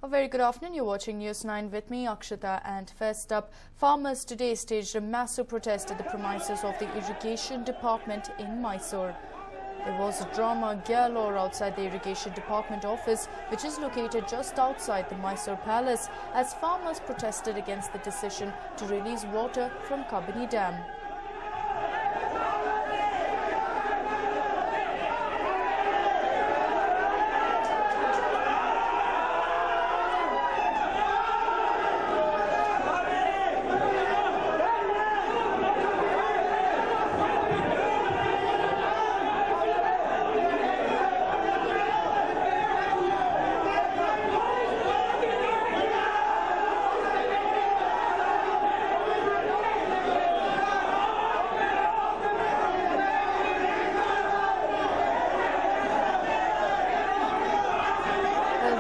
A very good afternoon. You're watching News 9 with me, Akshita. And first up, farmers today staged a massive protest at the premises of the Irrigation Department in Mysore. There was a drama galore outside the Irrigation Department office, which is located just outside the Mysore Palace, as farmers protested against the decision to release water from Kabini Dam.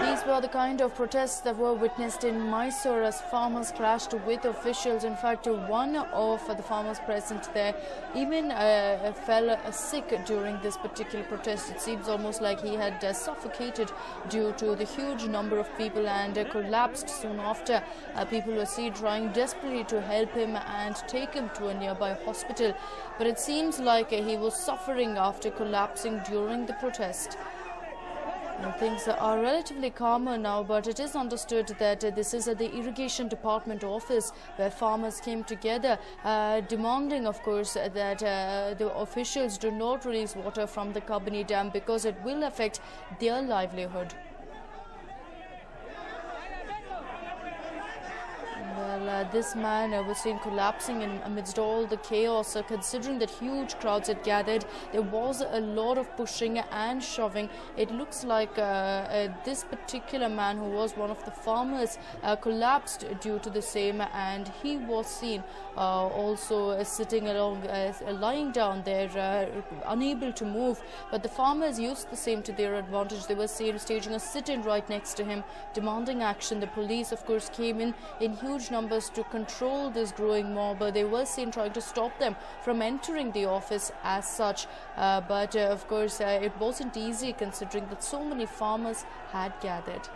These were the kind of protests that were witnessed in Mysore as farmers clashed with officials. In fact, one of the farmers present there even fell sick during this particular protest. It seems almost like he had suffocated due to the huge number of people and collapsed soon after. People were seen trying desperately to help him and take him to a nearby hospital. But it seems like he was suffering after collapsing during the protest. And things are relatively calmer now, but it is understood that this is at the Irrigation Department office where farmers came together, demanding, of course, that the officials do not release water from the Kabini Dam because it will affect their livelihood. Well, this man was seen collapsing amidst all the chaos. Considering that huge crowds had gathered, there was a lot of pushing and shoving. It looks like this particular man, who was one of the farmers, collapsed due to the same, and he was seen also sitting along, lying down there, unable to move. But the farmers used the same to their advantage. They were seen staging a sit-in right next to him, demanding action. The police, of course, came in huge numbers to control this growing mob. They were seen trying to stop them from entering the office as such. But of course, it wasn't easy considering that so many farmers had gathered.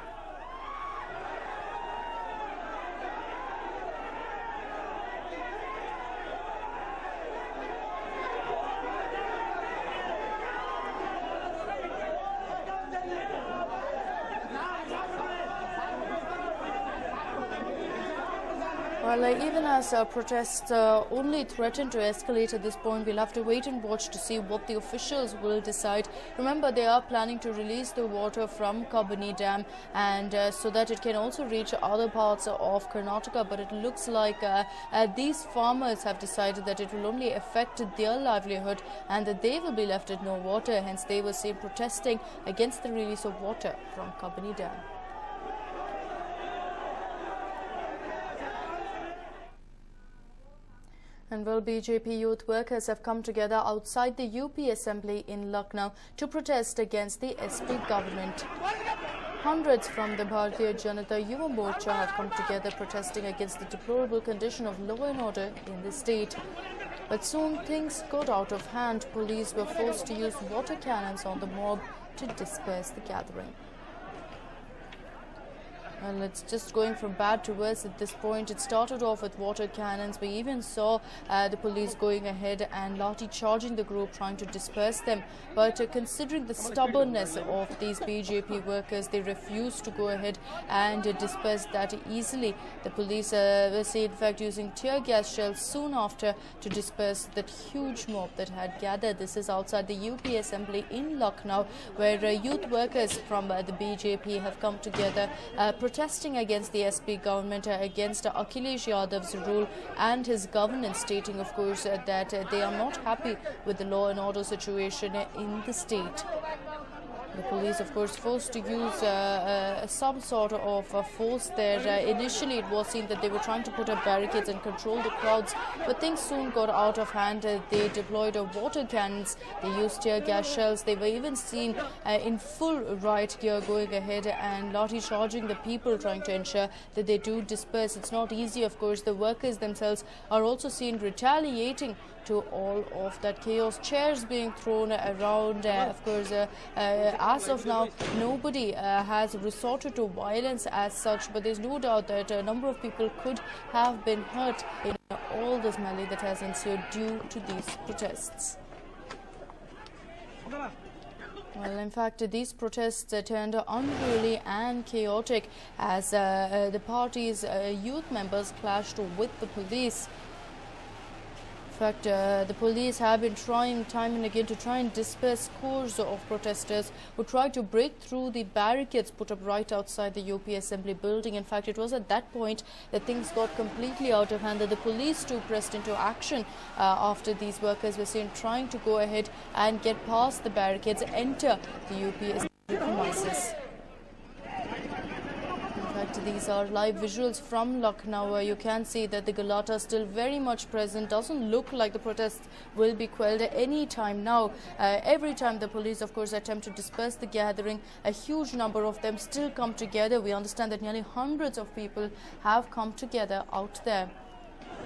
Well, even as protests only threaten to escalate at this point, we'll have to wait and watch to see what the officials will decide. Remember, they are planning to release the water from Kabini Dam, and so that it can also reach other parts of Karnataka. But it looks like these farmers have decided that it will only affect their livelihood and that they will be left with no water. Hence, they were seen protesting against the release of water from Kabini Dam. And well, BJP youth workers have come together outside the UP Assembly in Lucknow to protest against the SP government. Hundreds from the Bharatiya Janata Yuva Morcha have come together protesting against the deplorable condition of law and order in the state. But soon things got out of hand. Police were forced to use water cannons on the mob to disperse the gathering. Well, it's just going from bad to worse at this point. It started off with water cannons. We even saw the police going ahead and lathi charging the group, trying to disperse them. But considering the stubbornness of these BJP workers, they refused to go ahead and disperse that easily. The police were seen, in fact, using tear gas shells soon after to disperse that huge mob that had gathered. This is outside the UP Assembly in Lucknow, where youth workers from the BJP have come together protesting against the SP government, against Akhilesh Yadav's rule and his governance, stating, of course, that they are not happy with the law and order situation in the state. The police, of course, forced to use some sort of force there. Initially, it was seen that they were trying to put up barricades and control the crowds, but things soon got out of hand. They deployed water cannons, they used tear gas shells. They were even seen in full riot gear going ahead and lathi charging the people, trying to ensure that they do disperse. It's not easy, of course. The workers themselves are also seen retaliating to all of that chaos. Chairs being thrown around. Of course, as of now, nobody has resorted to violence as such, but there's no doubt that a number of people could have been hurt in all this melee that has ensued due to these protests. Well, in fact, these protests turned unruly and chaotic as the party's youth members clashed with the police. In fact, the police have been trying time and again to try and disperse scores of protesters who tried to break through the barricades put up right outside the UP Assembly building. In fact, it was at that point that things got completely out of hand, that the police too pressed into action after these workers were seen trying to go ahead and get past the barricades, enter the UP Assembly premises. In fact, these are live visuals from Lucknow. You can see that the Galata is still very much present. Doesn't look like the protests will be quelled any time now. Every time the police, of course, attempt to disperse the gathering, a huge number of them still come together. We understand that nearly hundreds of people have come together out there.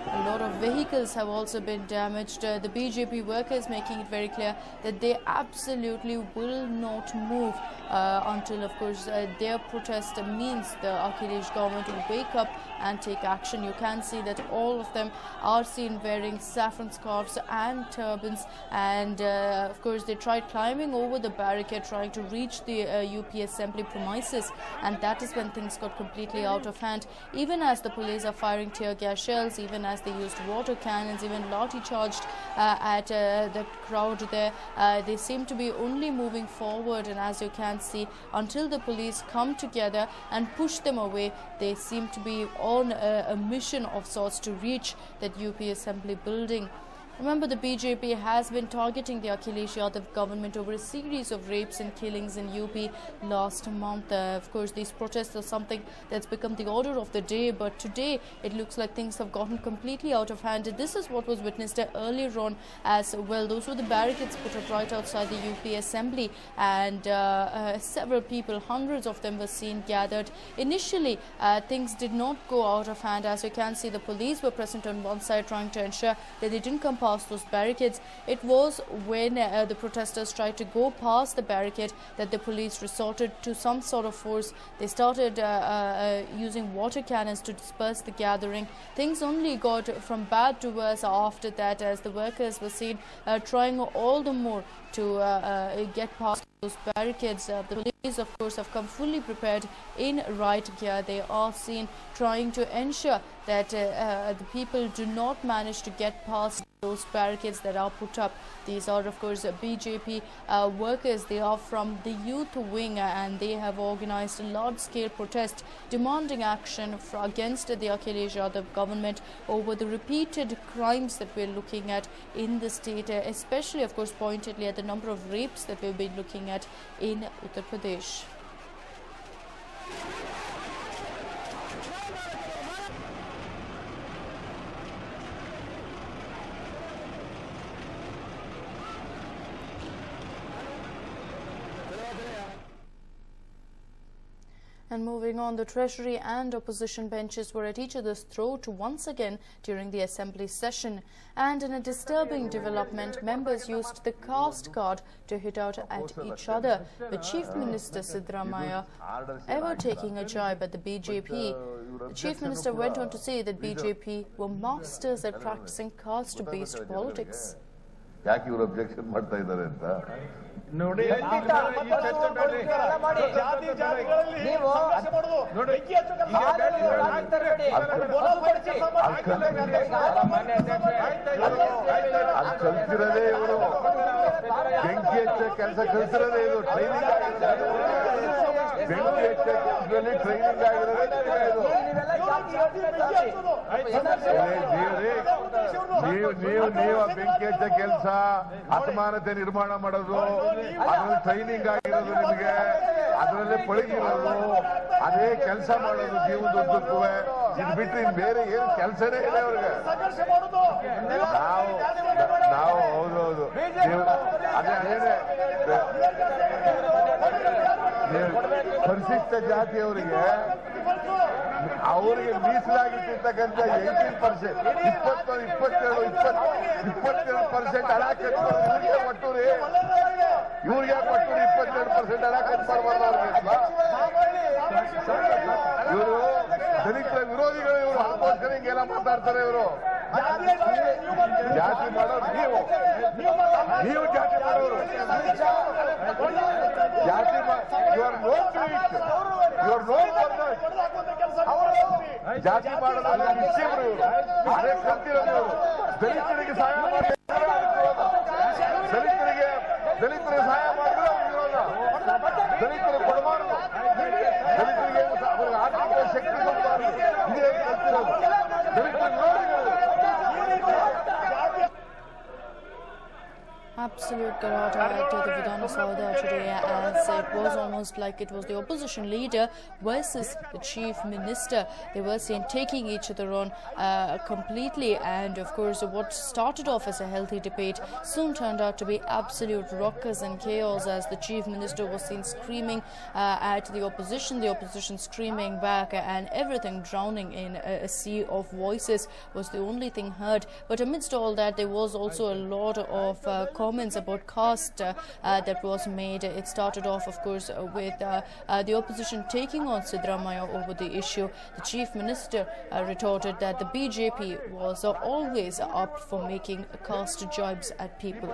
A lot of vehicles have also been damaged. The BJP workers making it very clear that they absolutely will not move until, of course, their protest means the Akhilesh government will wake up and take action. You can see that all of them are seen wearing saffron scarves and turbans, and of course they tried climbing over the barricade trying to reach the UP Assembly premises, and that is when things got completely out of hand. Even as the police are firing tear gas shells, even as they used water cannons, even lathi charged at the crowd there, they seem to be only moving forward, and as you can see, until the police come together and push them away, they seem to be on a mission of sorts to reach that UP Assembly building. Remember, the BJP has been targeting the Akhilesh Yadav government over a series of rapes and killings in UP last month. Of course, these protests are something that's become the order of the day, but today it looks like things have gotten completely out of hand. This is what was witnessed earlier on as well. Those were the barricades put up right outside the UP Assembly, and several people, hundreds of them, were seen gathered. Initially, things did not go out of hand. As you can see, the police were present on one side trying to ensure that they didn't come past those barricades. It was when the protesters tried to go past the barricade that the police resorted to some sort of force. They started using water cannons to disperse the gathering. Things only got from bad to worse after that, as the workers were seen trying all the more to get past those barricades. The police, of course, have come fully prepared in riot gear. They are seen trying to ensure that the people do not manage to get past those barricades that are put up. These are, of course, BJP workers. They are from the youth wing, and they have organized a large-scale protest demanding action against the Akhilesh Yadav government over the repeated crimes that we're looking at in the state, especially, of course, pointedly at the number of rapes that we've been looking at in Uttar Pradesh. And moving on, the Treasury and opposition benches were at each other's throat once again during the Assembly session. And in a disturbing development, members used the caste card to hit out at each other, with Chief Minister Siddaramaiah ever taking a jibe at the BJP. The Chief Minister went on to say that BJP were masters at practicing caste-based politics. ಯಾಕೆ ಇವರು objection ಮಾಡ್ತಾ ಇದ್ದಾರೆ ಅಂತ ನೋಡಿ ಕಲ್ತಿರೋದೇ ಇವರು ಬೆಂಕಿ ಹಚ್ಚ ಕೆಲಸ ಕಲ್ತಿರೋದೇ ಇದು ಟ್ರೈನಿಂಗ್ ಬೆಂಕಿ ಹಚ್ಚ ಕೆಲಸದಲ್ಲಿ ಟ್ರೈನಿಂಗ್ ಆಗಿರೋದೇ ನೀವು ಬೆಂಕಿ ಹಚ್ಚ ಕೆಲಸ ಅಸಮಾನತೆ ನಿರ್ಮಾಣ ಮಾಡೋದು ಅದ್ರಲ್ಲಿ ಟ್ರೈನಿಂಗ್ ಆಗಿರೋದು ನಿಮಗೆ ಅದರಲ್ಲಿ ಪಳಗಿರೋದು ಅದೇ ಕೆಲಸ ಮಾಡೋದು ಜೀವನದುದ್ದಕ್ಕೂ ಇದು ಬಿಟ್ಟು ಇನ್ ಬೇರೆ ಏನು ಕೆಲಸನೇ ಇಲ್ಲ ಅವ್ರಿಗೆ ನಾವು ಹೌದೌದು ಅದೇ ಪರಿಶಿಷ್ಟ ಜಾತಿಯವರಿಗೆ ಅವರಿಗೆ ಮೀಸಲಾಗಿಟ್ಟಿರ್ತಕ್ಕಂಥ 18%, 22% ಹಣ ಕಟ್ಕೊಂಡು ಇವ್ರಿಗೆ ಕೊಟ್ಟೂರಿ 22% ಹಣ ಕಟ್ ಮಾಡಬಾರ್ದು ಇವರು ದಲಿತರ ವಿರೋಧಿಗಳು. ಇವರು ಅದಕ್ಕೋಸ್ಕರ ಹಿಂಗೆಲ್ಲ ಮಾತಾಡ್ತಾರೆ. ಇವರು ಜಾತಿ ಮಾಡೋರು ನೀವು ಜಾತಿ ಮಾಡೋರು ಜಾತಿ ಜಾತಿ ಮಾಡೋದಲ್ಲ ನಿಶ್ಚಿತರು. ಇವರು ಅದೇ ಕಲ್ತಿರೋದು. ಇವರು ದಲಿತರಿಗೆ ಸಹಾಯ ಮಾಡಿ ದಲಿತರಿಗೆ ಸಹಾಯ ಮಾಡಿದ್ರೆ ವಿರೋಧ. ದಲಿತರು ಕೊಡಬಾರದು. ದಲಿತರಿಗೆ ಅವ್ರಿಗೆ ಆರ್ಥಿಕ ಶಕ್ತಿ ಕೊಡಬಾರದು. ಇದೇ ಕಲ್ತಿರೋದು. ದಲಿತರ ವಿರೋಧಿಗಳು. Absolute garage to the Vidhana Sabha today, as it was almost like it was the opposition leader versus the chief minister. They were seen taking each other on completely, and of course what started off as a healthy debate soon turned out to be absolute ruckus and chaos, as the chief minister was seen screaming at the opposition screaming back, and everything drowning in a sea of voices was the only thing heard. But amidst all that, there was also a lot of comments about caste that was made. It started off, of course, with the opposition taking on Siddaramaiah over the issue. The chief minister retorted that the BJP was always up for making caste jibes at people.